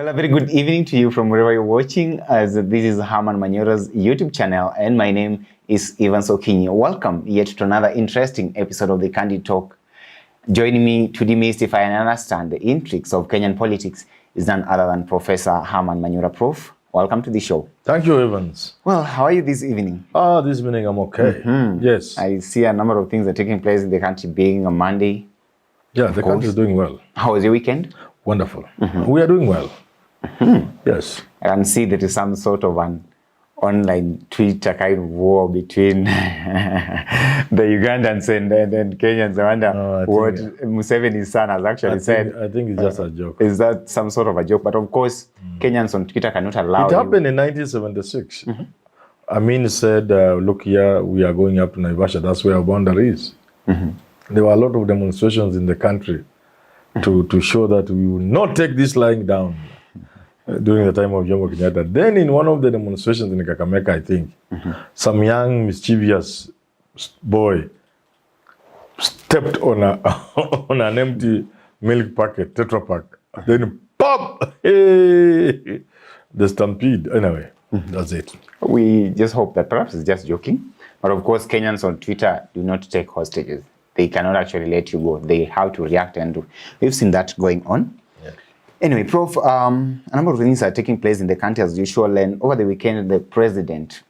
Well, a very good evening to you from wherever you're watching, as this is HARMAN MANYORA's YouTube channel, and my name is Ivan Sokinyi. Welcome yet to another interesting episode of the Candid Talk. Joining me to demystify and understand the intrigues of Kenyan politics is none other than Professor HARMAN MANYORA. Prof, welcome to the show. Thank you, Evans. Well, how are you this evening? This evening I'm okay. Yes. I see a number of things are taking place in the country, being a Monday. Yeah, the country is doing well. How was your weekend? Wonderful. We are doing well. Yes. I can see there is some sort of an online Twitter kind of war between the Ugandans and Kenyans. I wonder what Museveni's son has actually said. I think it's just a joke. Is that some sort of a joke? But of course, Kenyans on Twitter cannot allow it. It happened in 1976. Amin said, look here, we are going up to Naivasha. That's where our boundary is. There were a lot of demonstrations in the country to show that we will not take this lying down during the time of Jomo Kenyatta. Then in one of the demonstrations in Kakamega, I think, some young mischievous boy stepped on on an empty milk packet, Tetra Pak. Then pop! Hey! The stampede. Anyway, that's it. We just hope that perhaps it's just joking. But of course, Kenyans on Twitter do not take hostages. They cannot actually let you go. They have to react, and we've seen that going on. Yeah. Anyway, Prof, a number of things are taking place in the country as usual, and over the weekend, the president,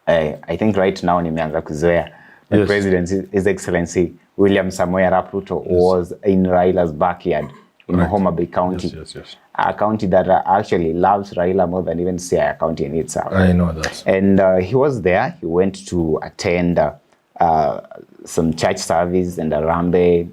I think right now, the president, His Excellency William Samoei Arap Ruto, was in Raila's backyard in Homa Bay County. A county that actually loves Raila more than even Siaya County in itself. I know that. And he was there. He went to attend some church service and a rambe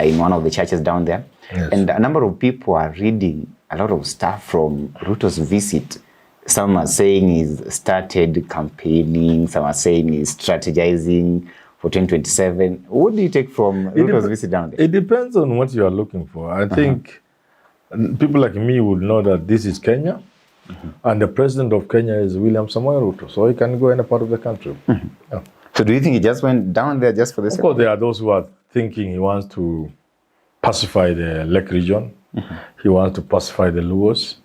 in one of the churches down there. Yes. And a number of people are reading a lot of stuff from Ruto's visit. Some are saying he's started campaigning, some are saying he's strategizing for 2027. What do you take from Ruto's visit down there? It depends on what you are looking for. I think people like me would know that this is Kenya, and the president of Kenya is William Samoei Ruto, so he can go any part of the country. Yeah. So do you think he just went down there just for this? Of course, there are those who are thinking he wants to pacify the Lake region. He wants to pacify the Luos.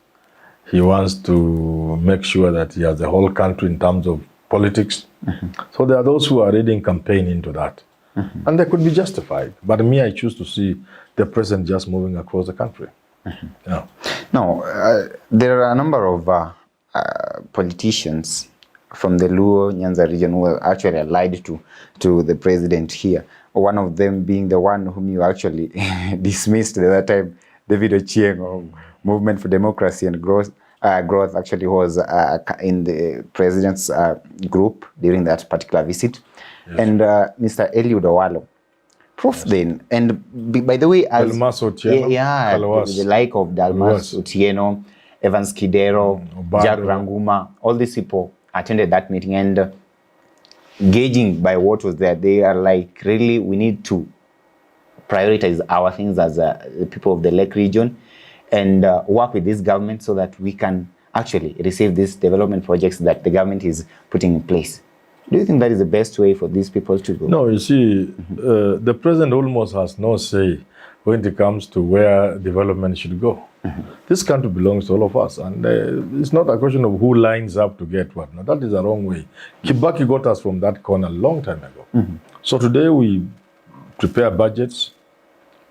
He wants to make sure that he has the whole country in terms of politics. So there are those who are reading campaign into that. And they could be justified. But me, I choose to see the president just moving across the country. Yeah. Now, there are a number of politicians from the Luo Nyanza region who are actually allied to the president here. One of them being the one whom you actually dismissed the other time, David Ochieng of Movement for Democracy and Growth actually was in the president's group during that particular visit. Yes. And Mr. Eliud Owalo. Prof then, and by the way, as Dalmas Otieno, the like of Dalmas Otieno, Evans Kidero, Jack Ranguma, all these people attended that meeting, and gauging by what was there, they are like, really, we need to prioritize our things as the people of the Lake region and work with this government so that we can actually receive these development projects that the government is putting in place. Do you think that is the best way for these people to go? No, you see, the president almost has no say when it comes to where development should go. This country belongs to all of us, and it's not a question of who lines up to get what. No, that is the wrong way. Kibaki got us from that corner a long time ago. So today we prepare budgets,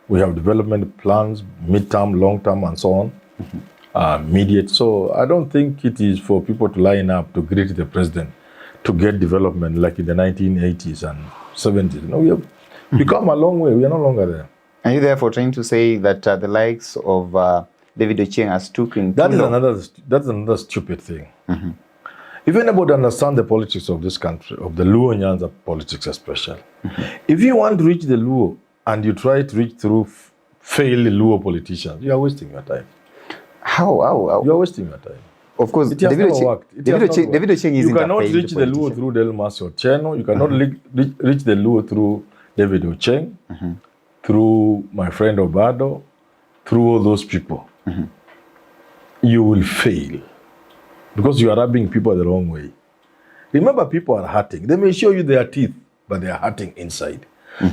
we have development plans, mid-term, long-term, and so on, immediate. So I don't think it is for people to line up to greet the president to get development like in the 1980s and 70s. No, we have become a long way. We are no longer there. Are you therefore trying to say that the likes of David Ochieng are stooping? That's another stupid thing. If anybody understands the politics of this country, of the Luo Nyanza politics especially, if you want to reach the Luo and you try to reach through failed Luo politicians, you are wasting your time. How? You are wasting your time. Of course, it has not worked. David Ochieng is You cannot reach the Luo through Dalmas Otieno. You cannot reach the Luo through David Ochieng. Through my friend Obado, through all those people, you will fail because you are rubbing people the wrong way. Remember, people are hurting. They may show you their teeth, but they are hurting inside.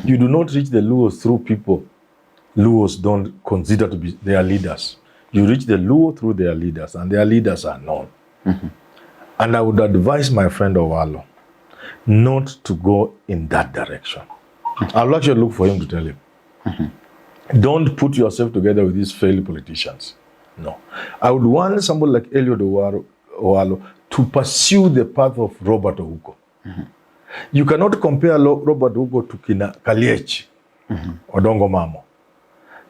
You do not reach the Luos through people Luos don't consider to be their leaders. You reach the Luo through their leaders, and their leaders are known. And I would advise my friend OLOO not to go in that direction. I'll actually look for him to tell him. Don't put yourself together with these failed politicians. No. I would want somebody like Eliud OLOO to pursue the path of Robert Ouko. You cannot compare Robert Ouko to Kaliech or Dongo Mamo.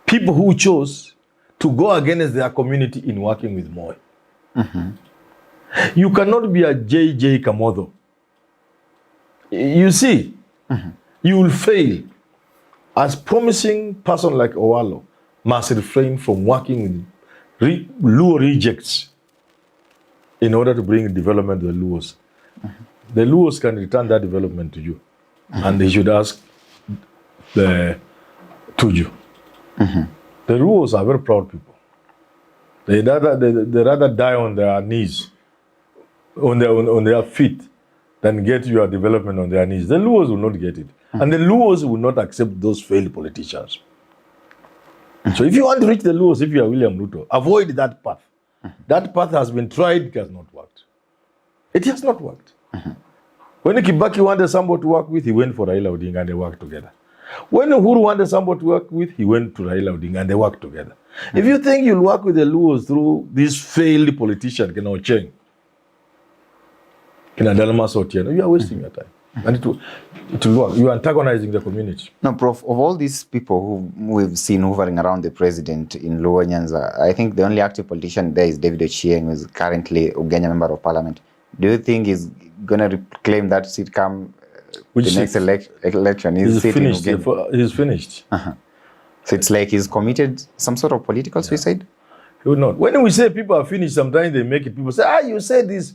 People who chose to go against their community in working with Moi. You cannot be a J.J. Kamotho. You see, you will fail. As promising person like OLOO must refrain from working with Luo rejects in order to bring development to the Luos. The Luos can return that development to you. And they should ask the Tuju. The Luos are very proud people. They rather die on their knees, on their feet, than get your development on their knees. The Luos will not get it. And the Luos will not accept those failed politicians. So if you want to reach the Luos, if you are William Ruto, avoid that path. That path has been tried, it has not worked. It has not worked. When Kibaki wanted somebody to work with, he went for Raila Odinga and they worked together. When Uhuru wanted somebody to work with, he went to Raila Odinga and they worked together. If you think you'll work with the Luos through this failed politician, Kena Ocheng, Kena Dalma Sotieno, you are wasting your time. And it will work. You are antagonizing the community. No, Prof, of all these people who we've seen hovering around the president in Luo Nyanza, I think the only active politician there is David Ochieng, who is currently Ugenya Member of Parliament. Do you think he's going to reclaim that seat come the next election? He's finished. He's finished. So it's like he's committed some sort of political suicide? He would not. When we say people are finished, sometimes they make it. People say, you said this.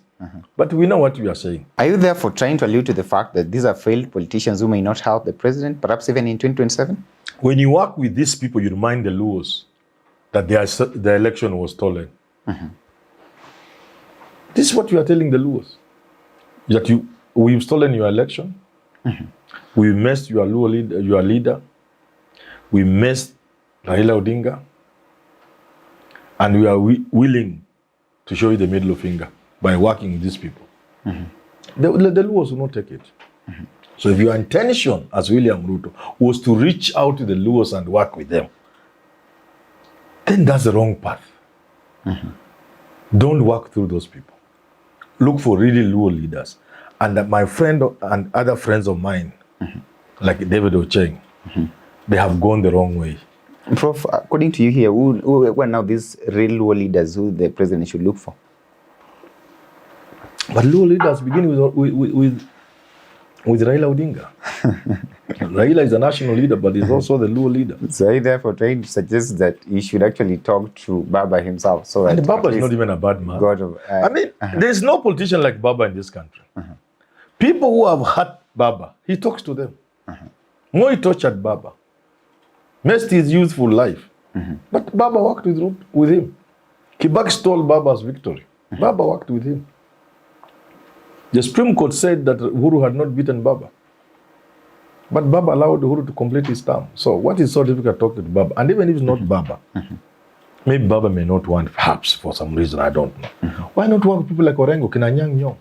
But we know what you are saying. Are you therefore trying to allude to the fact that these are failed politicians who may not help the president, perhaps even in 2027? When you work with these people, you remind the Luos that the election was stolen. This is what you are telling the Luos. That we've stolen your election. We messed your leader. We messed Raila Odinga. And we are willing to show you the middle finger by working with these people. The Luos will not take it. So if your intention as William Ruto was to reach out to the Luos and work with them, then that's the wrong path. Don't work through those people. Look for really Luo leaders. And my friend and other friends of mine, like David Ochieng, they have gone the wrong way. Prof, according to you here, who are now these real Luo leaders who the president should look for? But Luo leaders begin with Raila Odinga. Raila is a national leader, but he's also the Luo leader. So are you therefore trying to suggest that he should actually talk to Baba himself? So and Baba is not even a bad man. There's no politician like Baba in this country. People who have hurt Baba, he talks to them. Moi tortured Baba. Messed his youthful life. But Baba worked with him. Kibaki stole Baba's victory. Baba worked with him. The Supreme Court said that Uhuru had not beaten Baba. But Baba allowed Uhuru to complete his term. So what is so difficult talking to Baba? And even if it's not Baba, maybe Baba may not want, perhaps for some reason, I don't know. Why not work with people like Orengo, Kinanyang Nyong?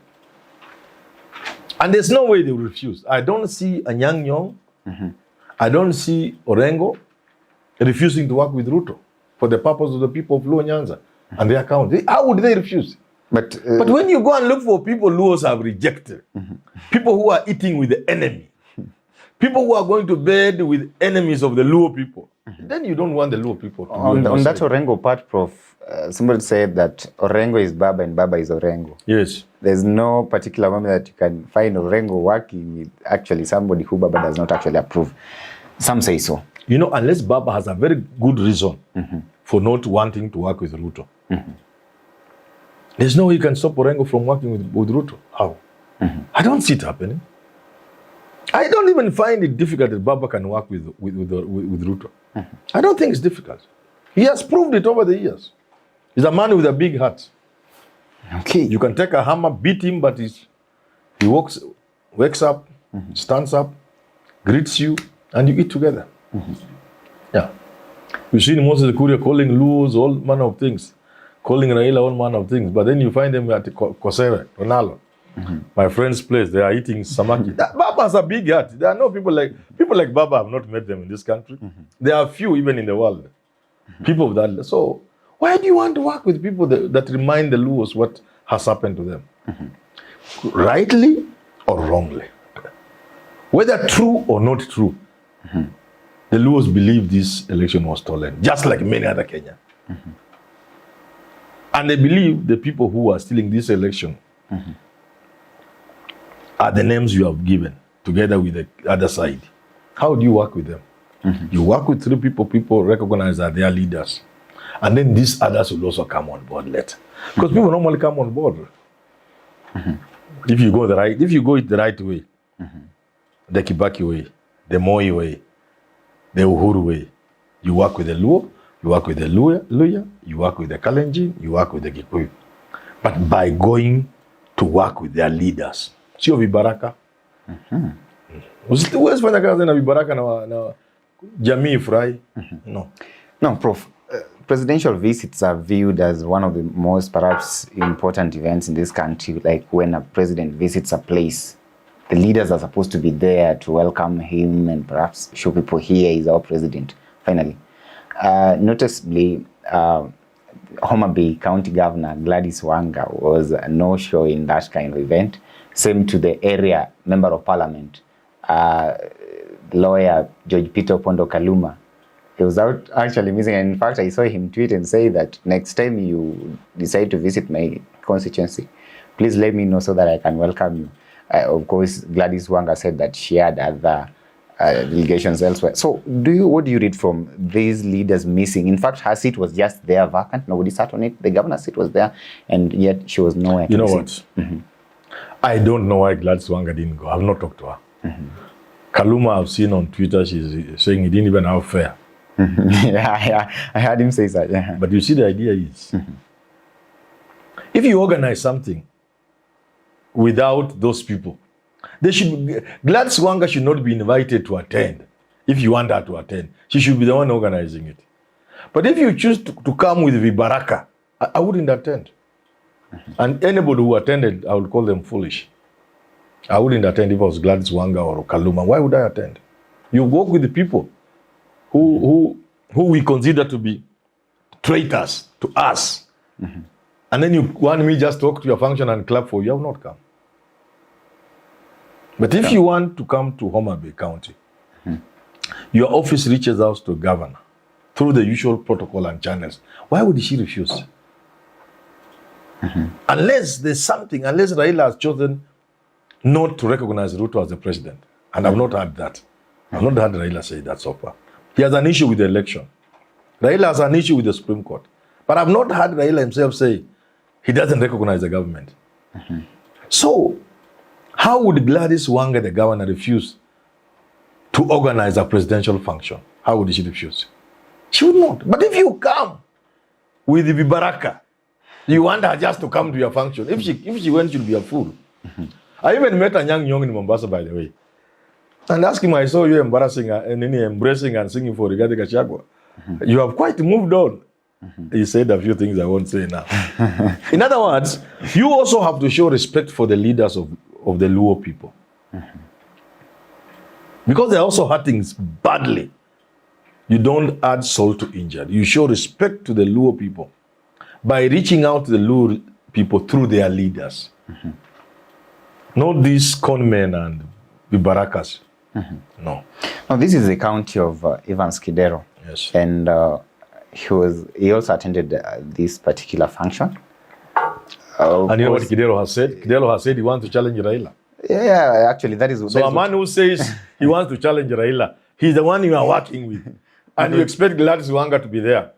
And there's no way they will refuse. I don't see Anyang Nyong. I don't see Orengo refusing to work with Ruto for the purpose of the people of Luo Nyanza and their county. How would they refuse? But when you go and look for people Luos have rejected, people who are eating with the enemy, people who are going to bed with enemies of the Luo people, then you don't want the Luo people to on that Orengo part, Prof, somebody said that Orengo is Baba and Baba is Orengo. Yes. There's no particular moment that you can find Orengo working with actually somebody who Baba does not actually approve. Some say so. You know, unless Baba has a very good reason for not wanting to work with Ruto. There's no way you can stop Orengo from working with Ruto. How? I don't see it happening. I don't even find it difficult that Baba can work with Ruto. I don't think it's difficult. He has proved it over the years. He's a man with a big heart. Okay. You can take a hammer, beat him, but he wakes up, stands up, greets you, and you eat together. Yeah. We've seen Moses Kuria calling Luos all manner of things, calling Raila all manner of things, but then you find them at Kosere, Ronaldo, my friend's place. They are eating samaki. Baba has a big heart. There are no people like Baba. I've not met them in this country. There are few even in the world. People of that. So why do you want to work with people that remind the Luos what has happened to them? Rightly or wrongly? Whether true or not true, the Luos believe this election was stolen, just like many other Kenyans. And they believe the people who are stealing this election are the names you have given, together with the other side. How do you work with them? You work with three people recognize as their leaders. And then these others will also come on board later. Because people normally come on board. If you go it the right way, the Kibaki way, the Moi way, the Uhuru way, you work with the Luo, you work with the Luya, you work with the Kalenjin, you work with the Gikuyu. But by going to work with their leaders, sio vibaraka. Huwezi fanya kazi na vibaraka na jamii furahi. No, Prof. Presidential visits are viewed as one of the most perhaps important events in this country. Like when a president visits a place, the leaders are supposed to be there to welcome him and perhaps show people here is our president. Finally, noticeably, Homa Bay County Governor Gladys Wanga was a no-show in that kind of event. Same to the area member of parliament, lawyer George Peter Pondo Kaluma. He was out actually missing, and in fact I saw him tweet and say that next time you decide to visit my constituency, please let me know so that I can welcome you. Of course, Gladys Wanga said that she had other delegations elsewhere. So what do you read from these leaders missing? In fact, her seat was just there vacant. Nobody sat on it. The governor's seat was there, and yet she was nowhere. You know what? I don't know why Gladys Wanga didn't go. I've not talked to her. Kaluma, I've seen on Twitter, she's saying he didn't even have fare. Yeah, I heard him say that. Yeah. But you see, the idea is, if you organize something without those people, Gladys Wanga should not be invited to attend. If you want her to attend, she should be the one organizing it. But if you choose to come with Vibaraka, I wouldn't attend. And anybody who attended, I would call them foolish. I wouldn't attend if it was Gladys Wanga or Kaluma. Why would I attend? You work with the people who we consider to be traitors to us. And then you want me just talk to your function and clap for you. I will not come. But if you want to come to Homa Bay County, your office reaches out to the governor through the usual protocol and channels. Why would she refuse? Unless there's something, unless Raila has chosen not to recognize Ruto as the president. And I've not heard that. I've not heard Raila say that so far. He has an issue with the election. Raila has an issue with the Supreme Court. But I've not heard Raila himself say he doesn't recognize the government. So, how would Gladys Wanga, the governor, refuse to organize a presidential function? How would she refuse? She would not. But if you come with the Vibaraka, you want her just to come to your function. If she went, she'll be a fool. I even met a young in Mombasa, by the way. And asked him, I saw you embarrassing and then embracing and singing for Rigathi Gachagua. You have quite moved on. He said a few things I won't say now. In other words, you also have to show respect for the leaders of the Luo people. Because they're also hurting badly. You don't add salt to injury. You show respect to the Luo people by reaching out to the Luo people through their leaders. Not these conmen and Vibarakas. No. Now, this is the county of Evans Kidero. Yes. And he also attended this particular function. And you know what Kidero has said? Kidero has said he wants to challenge Raila. Yeah, actually, that is... So a man who says he wants to challenge Raila, he's the one you are working with. And you expect Gladys Wanga to be there.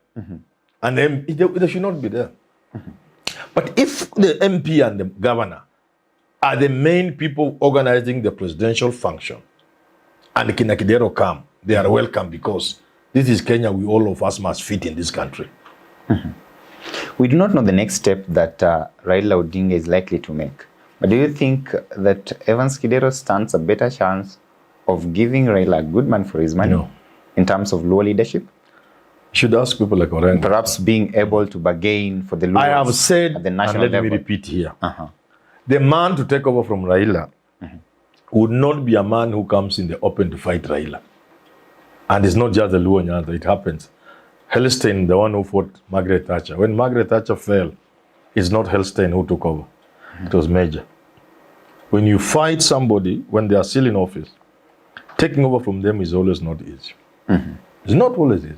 And then they should not be there. But if the MP and the governor are the main people organizing the presidential function, and the Kidero come, they are welcome because this is Kenya, all of us must fit in this country. We do not know the next step that Raila Odinga is likely to make. But do you think that Evans Kidero stands a better chance of giving Raila a good man for his money in terms of Luo leadership? should ask people like Orengo. Perhaps being able to bargain for the Luos I have said, at the and national let level. me repeat here, the man to take over from Raila would not be a man who comes in the open to fight Raila. And it's not just the Luo Nyanza, it happens. Hellstein, the one who fought Margaret Thatcher. When Margaret Thatcher fell, it's not Hellstein who took over. It was Major. When you fight somebody, when they are still in office, taking over from them is always not easy. It's not always easy.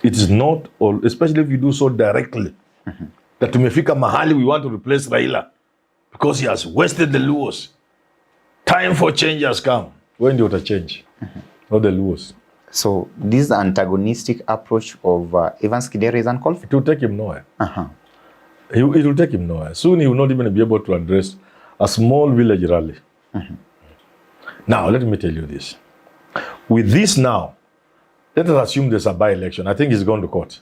It is not all, especially if you do so directly. That tumefika mahali we want to replace Raila because he has wasted the Luos. Time for change has come. When do you change? Not the Luos. So this antagonistic approach of Evans Kidero is uncalled for. It will take him nowhere. It will take him nowhere. Soon he will not even be able to address a small village rally. Now, let me tell you this. With this now, let us assume there's a by-election. I think he's gone to court.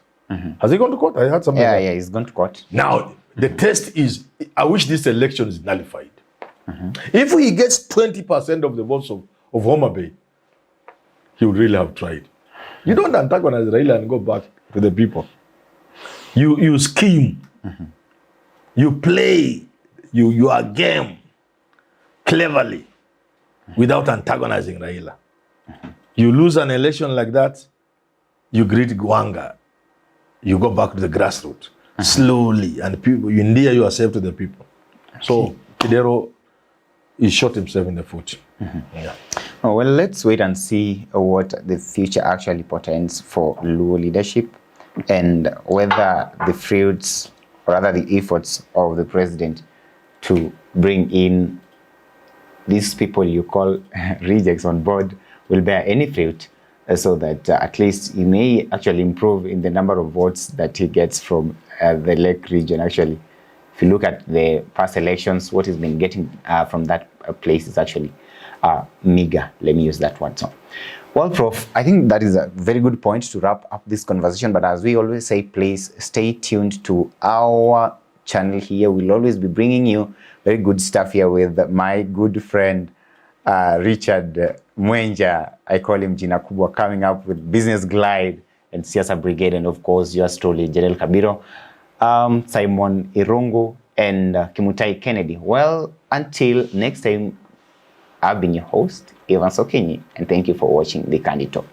Has he gone to court? I heard something. Yeah, he's gone to court. Now, the test is, I wish this election is nullified. If he gets 20% of the votes of Homa Bay, he would really have tried. You don't antagonize Raila and go back to the people. You scheme. You play your game cleverly without antagonizing Raila. You lose an election like that, you greet Gwanga. You go back to the grassroots slowly, and people, you endear yourself to the people. So Kidero, he shot himself in the foot. Yeah. Oh, well, let's wait and see what the future actually portends for Luo leadership and whether the fruits, or rather the efforts of the president to bring in these people you call rejects on board will bear any fruit, so that at least he may actually improve in the number of votes that he gets from the Lake region. Actually, if you look at the past elections, what he's been getting from that place is actually meager. Let me use that word. So, well, Prof, I think that is a very good point to wrap up this conversation. But as we always say, please stay tuned to our channel here. We'll always be bringing you very good stuff here with my good friend Richard Mwenja. I call him Jina Kubwa, coming up with Business Glide and Siasa Brigade, and of course yours truly, Jerel Kabiro, Simon Irungu, and Kimutai Kennedy. Well, until next time, I've been your host, Evans Okenyi, and thank you for watching The Candid Talk.